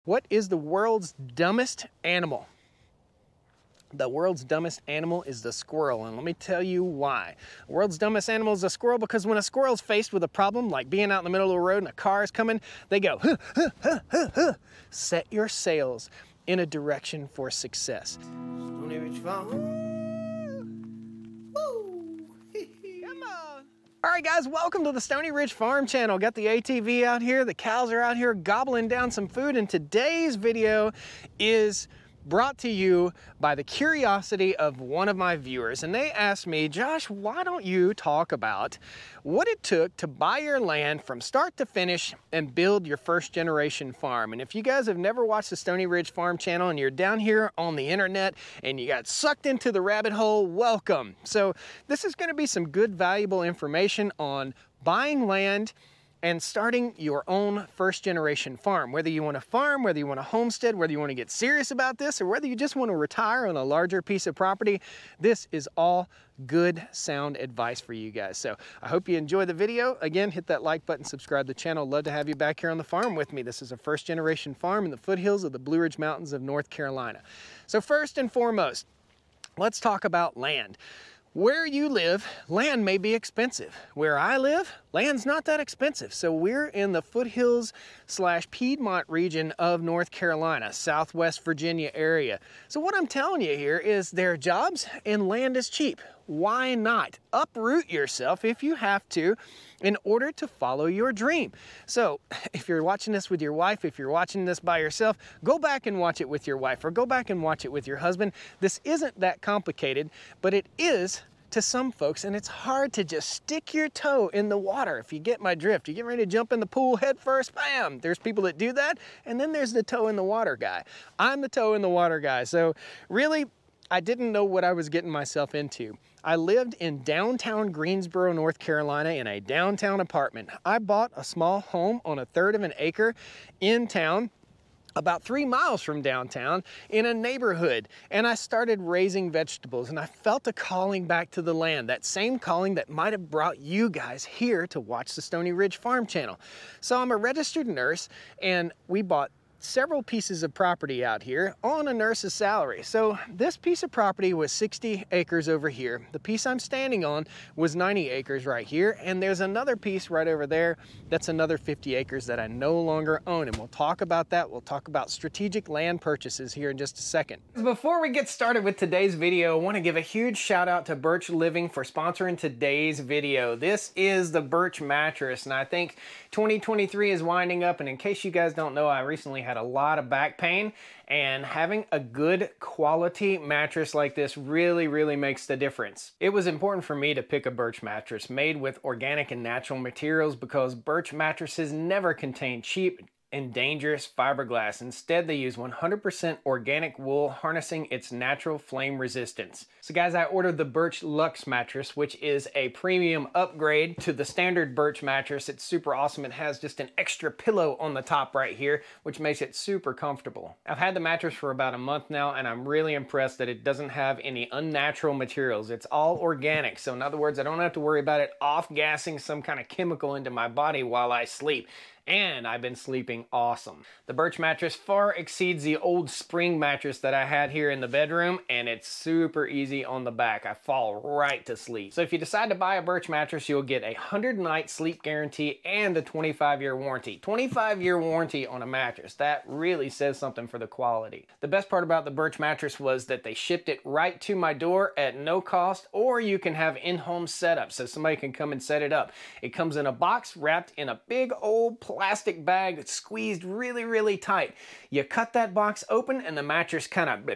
What is the world's dumbest animal? The world's dumbest animal is the squirrel, and let me tell you why. The world's dumbest animal is the squirrel because when a squirrel's faced with a problem, like being out in the middle of the road and a car is coming, they go, huh, huh, huh, huh, huh. Set your sails in a direction for success. Stoney Ridge Farm. Woo! Come on! All right, guys, welcome to the Stoney Ridge Farm channel. Got the ATV out here, the cows are out here gobbling down some food, and today's video is brought to you by the curiosity of one of my viewers. And they asked me, Josh, why don't you talk about what it took to buy your land from start to finish and build your first generation farm? And if you guys have never watched the Stoney Ridge Farm channel and you're down here on the internet and you got sucked into the rabbit hole, welcome. So this is going to be some good, valuable information on buying land and starting your own first generation farm. Whether you want to farm, whether you want to homestead, whether you want to get serious about this, or whether you just want to retire on a larger piece of property, this is all good, sound advice for you guys. So I hope you enjoy the video. Again, hit that like button, subscribe to the channel. Love to have you back here on the farm with me. This is a first generation farm in the foothills of the Blue Ridge Mountains of North Carolina. So first and foremost, let's talk about land. Where you live, land may be expensive. Where I live, land's not that expensive. So we're in the foothills / Piedmont region of North Carolina, Southwest Virginia area. So what I'm telling you here is there are jobs and land is cheap. Why not? Uproot yourself if you have to in order to follow your dream. So if you're watching this with your wife, if you're watching this by yourself, go back and watch it with your wife or go back and watch it with your husband. This isn't that complicated, but it is to some folks, and it's hard to just stick your toe in the water. If you get my drift, you get ready to jump in the pool head first, bam! There's people that do that, and then there's the toe in the water guy. I'm the toe in the water guy. So really, I didn't know what I was getting myself into. I lived in downtown Greensboro, North Carolina in a downtown apartment. I bought a small home on 1/3 of an acre in town, about 3 miles from downtown in a neighborhood, and I started raising vegetables, and I felt a calling back to the land, that same calling that might have brought you guys here to watch the Stoney Ridge Farm channel. So I'm a registered nurse, and we bought several pieces of property out here on a nurse's salary. So this piece of property was 60 acres over here. The piece I'm standing on was 90 acres right here. And there's another piece right over there that's another 50 acres that I no longer own. And we'll talk about that. We'll talk about strategic land purchases here in just a second. Before we get started with today's video, I want to give a huge shout out to Birch Living for sponsoring today's video. This is the Birch mattress, and I think 2023 is winding up. And in case you guys don't know, I recently had a lot of back pain, and having a good quality mattress like this really makes the difference. It was important for me to pick a Birch mattress made with organic and natural materials because Birch mattresses never contain cheap and dangerous fiberglass. Instead, they use 100% organic wool, harnessing its natural flame resistance. So guys, I ordered the Birch Luxe mattress, which is a premium upgrade to the standard Birch mattress. It's super awesome. It has just an extra pillow on the top right here, which makes it super comfortable. I've had the mattress for about a month now, and I'm really impressed that it doesn't have any unnatural materials. It's all organic. So in other words, I don't have to worry about it off-gassing some kind of chemical into my body while I sleep. And I've been sleeping awesome. The Birch mattress far exceeds the old spring mattress that I had here in the bedroom, and it's super easy on the back. I fall right to sleep. So if you decide to buy a Birch mattress, you'll get a 100-night sleep guarantee and a 25-year warranty. 25-year warranty on a mattress. That really says something for the quality. The best part about the Birch mattress was that they shipped it right to my door at no cost, or you can have in-home setup so somebody can come and set it up. It comes in a box wrapped in a big old plastic bag that's squeezed really tight. You cut that box open and the mattress kind of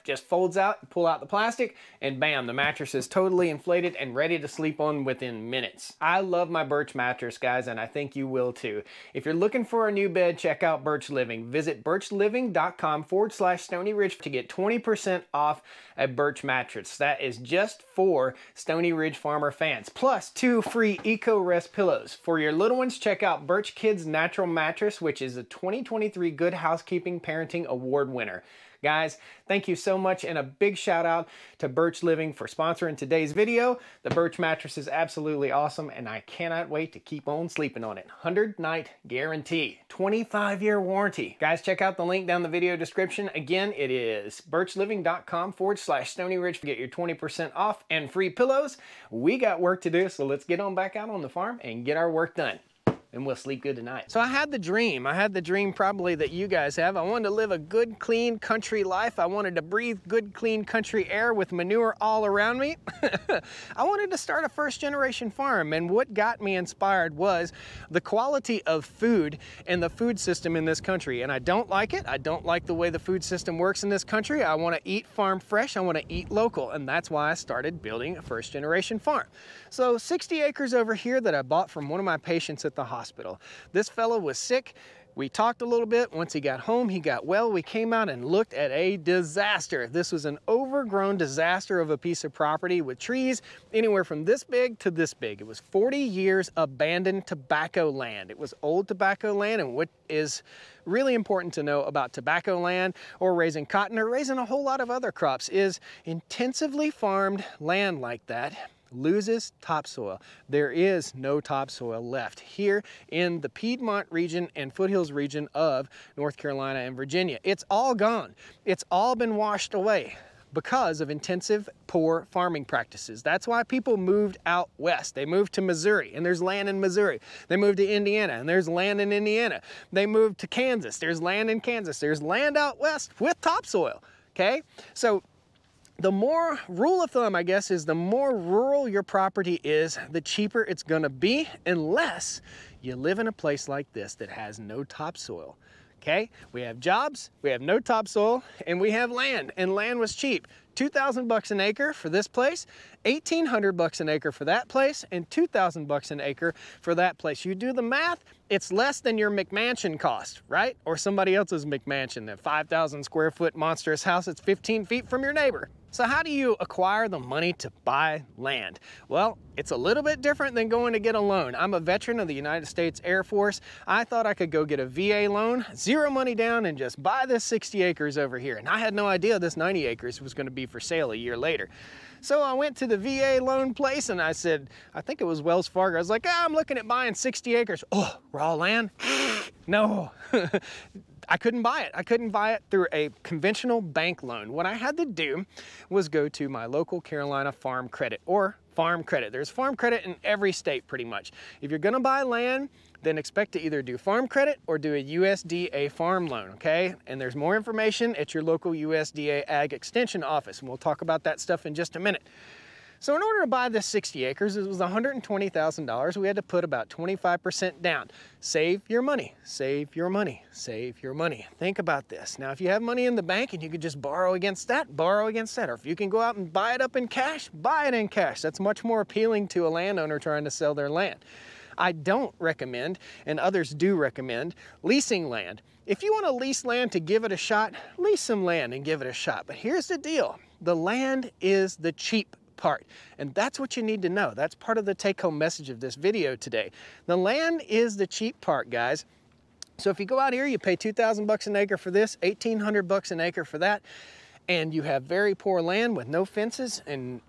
just folds out, pull out the plastic, and bam, the mattress is totally inflated and ready to sleep on within minutes. I love my Birch mattress, guys, and I think you will too. If you're looking for a new bed, check out Birch Living. Visit birchliving.com/Stoney Ridge to get 20% off a Birch mattress. That is just for Stoney Ridge Farmer fans, plus 2 free Eco Rest pillows. For your little ones, check out Birch Birch Kids Natural Mattress, which is a 2023 Good Housekeeping Parenting Award winner. Guys, thank you so much, and a big shout out to Birch Living for sponsoring today's video. The Birch mattress is absolutely awesome, and I cannot wait to keep on sleeping on it. 100-night guarantee, 25-year warranty. Guys, check out the link down the video description. Again, it is birchliving.com/Stoney Ridge to get your 20% off and free pillows. We got work to do, so let's get on back out on the farm and get our work done. And we'll sleep good tonight. So I had the dream probably that you guys have. I wanted to live a good, clean country life. I wanted to breathe good, clean country air with manure all around me. I wanted to start a first-generation farm, and what got me inspired was the quality of food and the food system in this country. And I don't like it. I don't like the way the food system works in this country. I want to eat farm fresh. I want to eat local, and that's why I started building a first-generation farm. So 60 acres over here that I bought from one of my patients at the hospital. This fellow was sick. We talked a little bit. Once he got home, he got well. We came out and looked at a disaster. This was an overgrown disaster of a piece of property with trees anywhere from this big to this big. It was 40 years abandoned tobacco land. It was old tobacco land, and what is really important to know about tobacco land or raising cotton or raising a whole lot of other crops is intensively farmed land like that loses topsoil. There is no topsoil left here in the Piedmont region and foothills region of North Carolina and Virginia. It's all gone. It's all been washed away because of intensive, poor farming practices. That's why people moved out west. They moved to Missouri, and there's land in Missouri. They moved to Indiana, and there's land in Indiana. They moved to Kansas. There's land in Kansas. There's land out west with topsoil, okay? So the more rule of thumb, I guess, is the more rural your property is, the cheaper it's gonna be, unless you live in a place like this that has no topsoil. Okay, we have jobs, we have no topsoil, and we have land, and land was cheap. 2,000 bucks an acre for this place, 1,800 bucks an acre for that place, and 2,000 bucks an acre for that place. You do the math, it's less than your McMansion cost, right? Or somebody else's McMansion, that 5,000 square foot monstrous house that's 15 feet from your neighbor. So how do you acquire the money to buy land? Well, it's a little bit different than going to get a loan. I'm a veteran of the United States Air Force. I thought I could go get a VA loan, zero money down, and just buy this 60 acres over here. And I had no idea this 90 acres was gonna be for sale a year later. So I went to the VA loan place and I said, I think it was Wells Fargo. I was like, I'm looking at buying 60 acres. Oh, raw land? No. I couldn't buy it. I couldn't buy it through a conventional bank loan. What I had to do was go to my local Carolina Farm Credit, or Farm Credit. There's Farm Credit in every state pretty much. If you're gonna buy land, then expect to either do Farm Credit or do a USDA farm loan, okay? And there's more information at your local USDA Ag Extension office, and we'll talk about that stuff in just a minute. So in order to buy this 60 acres, it was $120,000. We had to put about 25% down. Save your money, save your money, save your money. Think about this. Now, if you have money in the bank and you could just borrow against that, borrow against that. Or if you can go out and buy it up in cash, buy it in cash. That's much more appealing to a landowner trying to sell their land. I don't recommend, and others do recommend, leasing land. If you want to lease land to give it a shot, lease some land and give it a shot. But here's the deal. The land is the cheap part, and that's what you need to know. That's part of the take-home message of this video today. The land is the cheap part, guys. So if you go out here, you pay 2,000 bucks an acre for this, 1,800 bucks an acre for that, and you have very poor land with no fences and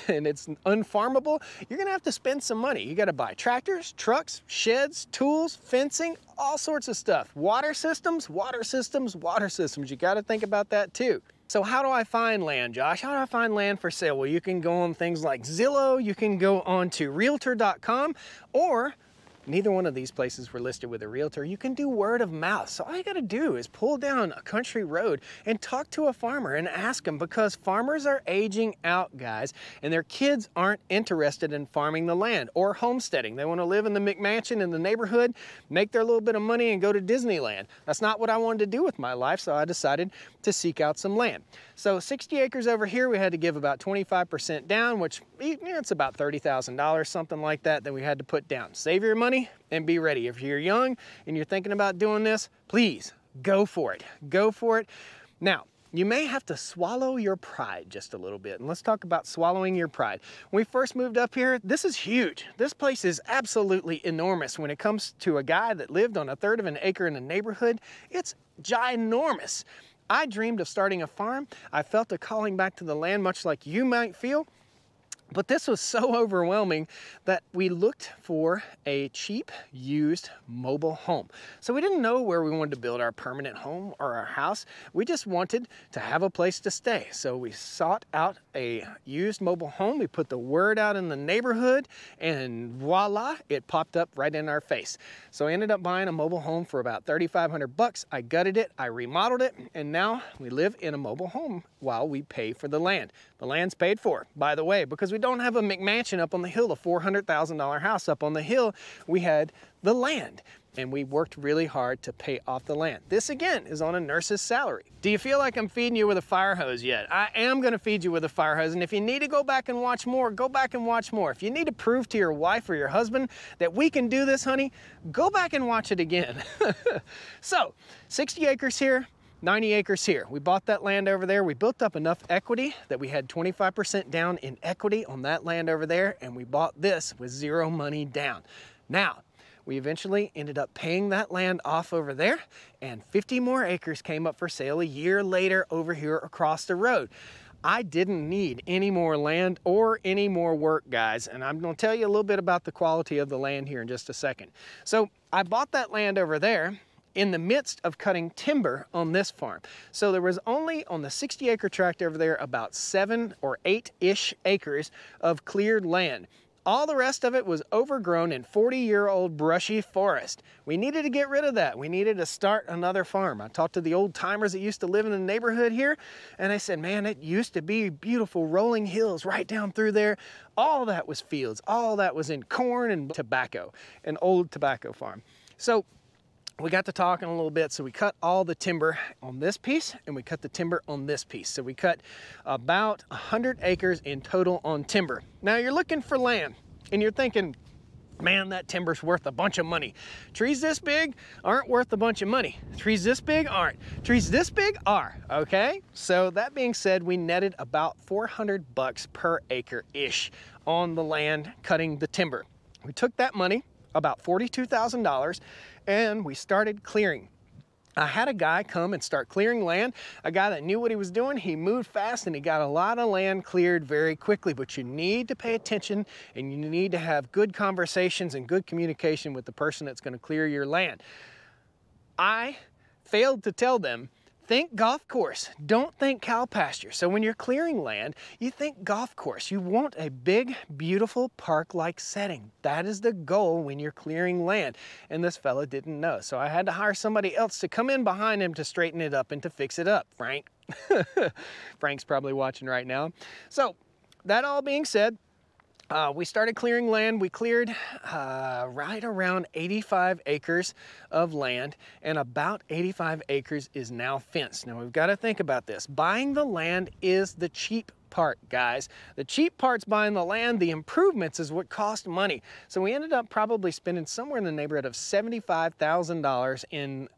it's unfarmable, you're gonna have to spend some money. You gotta buy tractors, trucks, sheds, tools, fencing, all sorts of stuff. Water systems, water systems, water systems. You gotta think about that too. So how do I find land, Josh? How do I find land for sale? Well, you can go on things like Zillow, you can go on to realtor.com, or neither one of these places were listed with a realtor. You can do word of mouth. So all you gotta do is pull down a country road and talk to a farmer and ask them, because farmers are aging out, guys, and their kids aren't interested in farming the land or homesteading. They wanna live in the McMansion in the neighborhood, make their little bit of money and go to Disneyland. That's not what I wanted to do with my life, so I decided to seek out some land. So 60 acres over here, we had to give about 25% down, which it's about $30,000, something like that, that we had to put down. Save your money and be ready. If you're young and you're thinking about doing this, please go for it. Go for it. Now, you may have to swallow your pride just a little bit. And let's talk about swallowing your pride. When we first moved up here, this is huge. This place is absolutely enormous. When it comes to a guy that lived on 1/3 of an acre in a neighborhood, it's ginormous. I dreamed of starting a farm. I felt a calling back to the land, much like you might feel. But this was so overwhelming that we looked for a cheap, used mobile home. So we didn't know where we wanted to build our permanent home or our house. We just wanted to have a place to stay. So we sought out a used mobile home. We put the word out in the neighborhood, and voila, it popped up right in our face. So I ended up buying a mobile home for about $3,500. I gutted it, I remodeled it, and now we live in a mobile home while we pay for the land. The land's paid for, by the way, because we don't have a McMansion up on the hill, a $400,000 house up on the hill. We had the land, and we worked really hard to pay off the land. This, again, is on a nurse's salary. Do you feel like I'm feeding you with a fire hose yet? I am gonna feed you with a fire hose, and if you need to go back and watch more, go back and watch more. If you need to prove to your wife or your husband that we can do this, honey, go back and watch it again. So, 60 acres here, 90 acres here. We bought that land over there. We built up enough equity that we had 25% down in equity on that land over there, and we bought this with zero money down. Now, we eventually ended up paying that land off over there, and 50 more acres came up for sale a year later over here across the road. I didn't need any more land or any more work, guys, and I'm gonna tell you a little bit about the quality of the land here in just a second. So I bought that land over there in the midst of cutting timber on this farm. So there was only on the 60-acre tract over there about 7 or 8-ish acres of cleared land. All the rest of it was overgrown in 40-year-old brushy forest. We needed to get rid of that. We needed to start another farm. I talked to the old timers that used to live in the neighborhood here, and they said, man, it used to be beautiful rolling hills right down through there. All that was fields. All that was in corn and tobacco, an old tobacco farm. So we got to talking a little bit, so we cut all the timber on this piece and we cut the timber on this piece. So we cut about 100 acres in total on timber. Now you're looking for land and you're thinking, man, that timber's worth a bunch of money. Trees this big aren't worth a bunch of money. Trees this big aren't. Trees this big are, okay? So that being said, we netted about $400 per acre-ish on the land cutting the timber. We took that money, about $42,000, and we started clearing. I had a guy come and start clearing land, a guy that knew what he was doing. He moved fast and he got a lot of land cleared very quickly, but you need to pay attention and you need to have good conversations and good communication with the person that's going to clear your land. I failed to tell them, think golf course, don't think cow pasture. So when you're clearing land, you think golf course. You want a big, beautiful park-like setting. That is the goal when you're clearing land. And this fella didn't know. So I had to hire somebody else to come in behind him to straighten it up and to fix it up, Frank. Frank's probably watching right now. So that all being said, we started clearing land. We cleared right around 85 acres of land, and about 85 acres is now fenced. Now we've got to think about this. Buying the land is the cheap part, guys. The cheap part's buying the land. The improvements is what cost money. So we ended up probably spending somewhere in the neighborhood of $75,000 in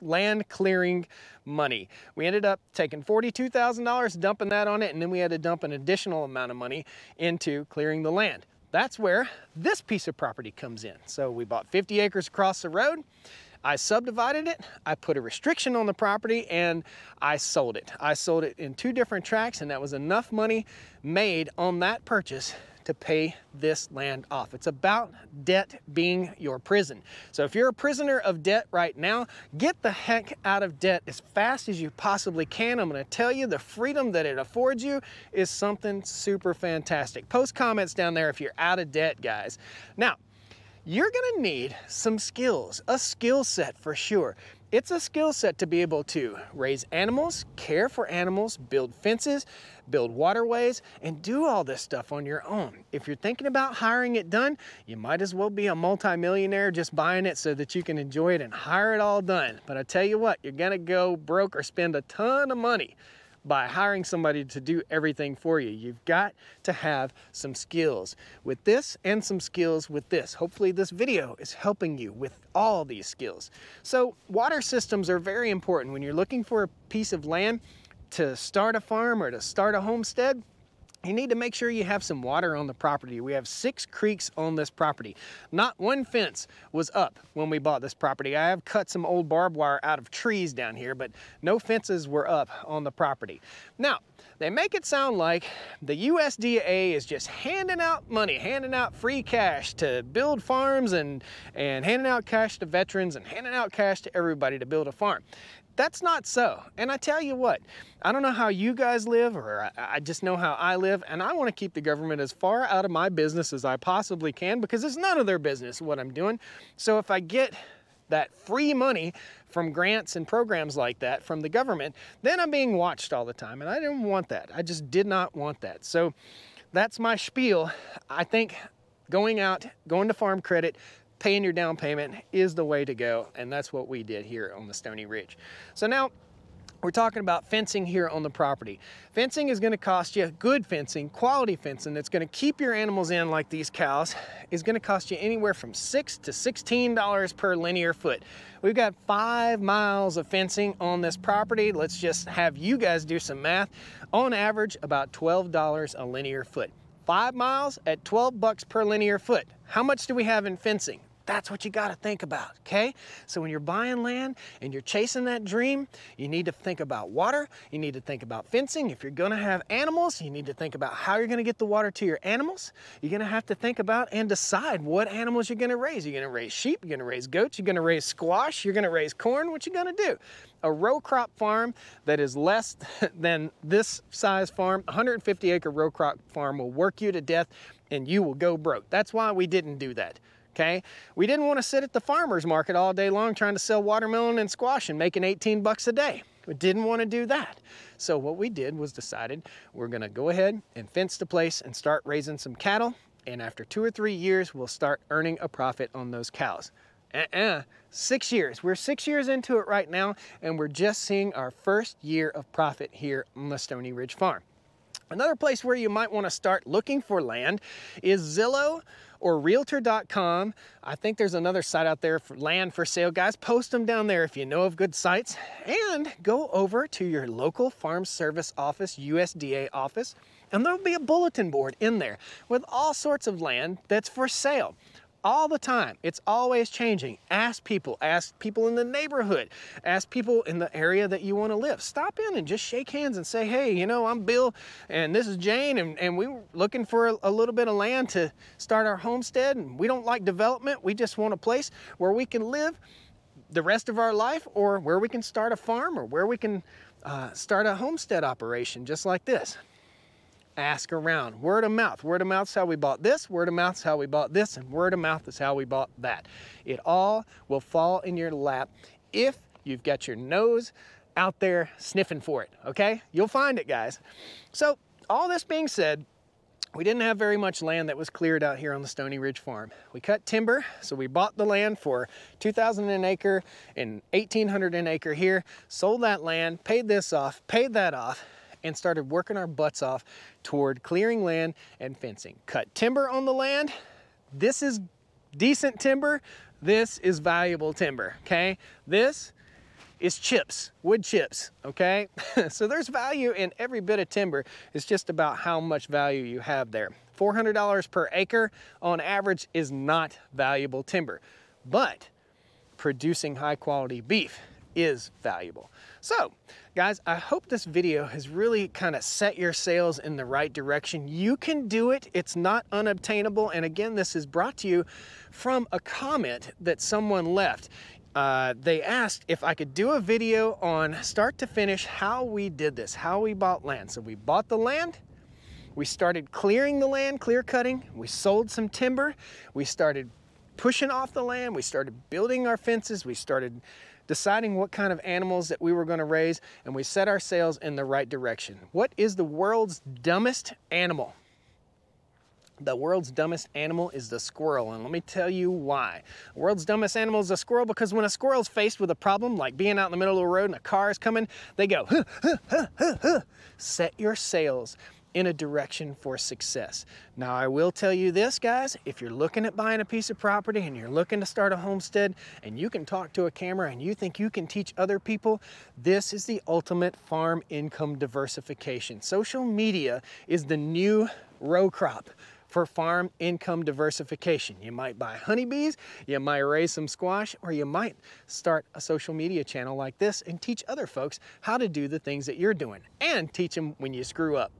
land clearing money. We ended up taking $42,000, dumping that on it, and then we had to dump an additional amount of money into clearing the land. That's where this piece of property comes in. So we bought 50 acres across the road. I subdivided it, I put a restriction on the property, and I sold it. I sold it in 2 different tracts, and that was enough money made on that purchase to pay this land off. It's about debt being your prison. So if you're a prisoner of debt right now, get the heck out of debt as fast as you possibly can. I'm gonna tell you, the freedom that it affords you is something super fantastic. Post comments down there if you're out of debt, guys. Now, you're gonna need some skills, a skill set for sure. It's a skill set to be able to raise animals, care for animals, build fences, build waterways, and do all this stuff on your own. If you're thinking about hiring it done, you might as well be a multimillionaire just buying it so that you can enjoy it and hire it all done. But I tell you what, you're gonna go broke or spend a ton of money by hiring somebody to do everything for you. You've got to have some skills with this and some skills with this. Hopefully this video is helping you with all these skills. So water systems are very important. When you're looking for a piece of land, to start a farm or to start a homestead, you need to make sure you have some water on the property. We have 6 creeks on this property. Not one fence was up when we bought this property. I have cut some old barbed wire out of trees down here, but no fences were up on the property. Now, they make it sound like the USDA is just handing out money, handing out free cash to build farms and handing out cash to veterans and handing out cash to everybody to build a farm. That's not so. And I tell you what, I don't know how you guys live, or I just know how I live, and I want to keep the government as far out of my business as I possibly can, because it's none of their business what I'm doing. So if I get that free money from grants and programs like that from the government, then I'm being watched all the time, and I didn't want that. I just did not want that. So that's my spiel. I think going to farm credit, paying your down payment is the way to go, and that's what we did here on the Stoney Ridge. So now we're talking about fencing here on the property. Fencing is going to cost you, good fencing, quality fencing that's going to keep your animals in, like these cows, is going to cost you anywhere from $6 to $16 per linear foot. We've got 5 miles of fencing on this property. Let's just have you guys do some math. On average, about $12 a linear foot. 5 miles at 12 bucks per linear foot. How much do we have in fencing? That's what you got to think about, okay? So when you're buying land and you're chasing that dream, you need to think about water, you need to think about fencing. If you're gonna have animals, you need to think about how you're gonna get the water to your animals. You're gonna have to think about and decide what animals you're gonna raise. You're gonna raise sheep, you're gonna raise goats, you're gonna raise squash, you're gonna raise corn, what you gonna do? A row crop farm that is less than this size farm, 150-acre row crop farm, will work you to death and you will go broke. That's why we didn't do that. Okay, we didn't want to sit at the farmer's market all day long trying to sell watermelon and squash and making 18 bucks a day. We didn't want to do that. So what we did was decided we're going to go ahead and fence the place and start raising some cattle. And after 2 or 3 years, we'll start earning a profit on those cows. 6 years. We're 6 years into it right now, and we're just seeing our first year of profit here on the Stoney Ridge Farm. Another place where you might want to start looking for land is Zillow or Realtor.com. I think there's another site out there for land for sale. Guys, post them down there if you know of good sites. And go over to your local Farm Service office, USDA office, and there'll be a bulletin board in there with all sorts of land that's for sale. All the time. It's always changing. Ask people in the neighborhood, ask people in the area that you want to live. Stop in and just shake hands and say, hey, you know, I'm Bill and this is Jane, and we were looking for a little bit of land to start our homestead, and we don't like development. We just want a place where we can live the rest of our life, or where we can start a farm, or where we can start a homestead operation just like this. Ask around. Word of mouth. Word of mouth is how we bought this, word of mouth is how we bought this, and word of mouth is how we bought that. It all will fall in your lap if you've got your nose out there sniffing for it, okay? You'll find it, guys. So all this being said, we didn't have very much land that was cleared out here on the Stoney Ridge Farm. We cut timber, so we bought the land for $2,000 an acre and $1,800 an acre here, sold that land, paid this off, paid that off, and started working our butts off toward clearing land and fencing. Cut timber on the land. This is decent timber. This is valuable timber, okay? This is chips, wood chips, okay? So there's value in every bit of timber. It's just about how much value you have there. $400 per acre on average is not valuable timber, but producing high quality beef is valuable. So guys, I hope this video has really kind of set your sails in the right direction. You can do it. It's not unobtainable. And again, this is brought to you from a comment that someone left. They asked if I could do a video on start to finish how we did this, how we bought land. So we bought the land, we started clearing the land, clear cutting, we sold some timber, we started pushing off the land, we started building our fences, we started deciding what kind of animals that we were going to raise, and we set our sails in the right direction. What is the world's dumbest animal? The world's dumbest animal is the squirrel, and let me tell you why. The world's dumbest animal is a squirrel because when a squirrel's faced with a problem, like being out in the middle of the road and a car is coming, they go, huh, huh, huh, huh, huh. Set your sails in a direction for success. Now, I will tell you this, guys, if you're looking at buying a piece of property and you're looking to start a homestead and you can talk to a camera and you think you can teach other people, this is the ultimate farm income diversification. Social media is the new row crop for farm income diversification. You might buy honeybees, you might raise some squash, or you might start a social media channel like this and teach other folks how to do the things that you're doing and teach them when you screw up.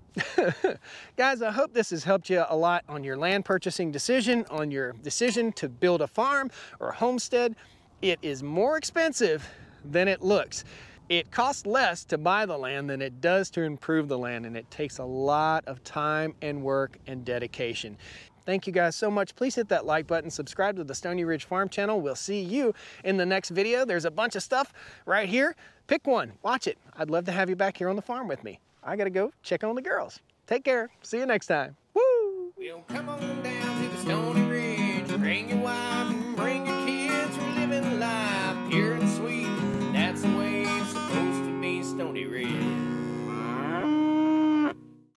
Guys, I hope this has helped you a lot on your land purchasing decision, on your decision to build a farm or a homestead. It is more expensive than it looks. It costs less to buy the land than it does to improve the land, and it takes a lot of time and work and dedication. Thank you guys so much. Please hit that like button, subscribe to the Stoney Ridge Farm channel. We'll see you in the next video. There's a bunch of stuff right here. Pick one, watch it. I'd love to have you back here on the farm with me. I gotta go check on the girls. Take care. See you next time. Woo! Well, come on down to the Stoney Ridge, bring your wife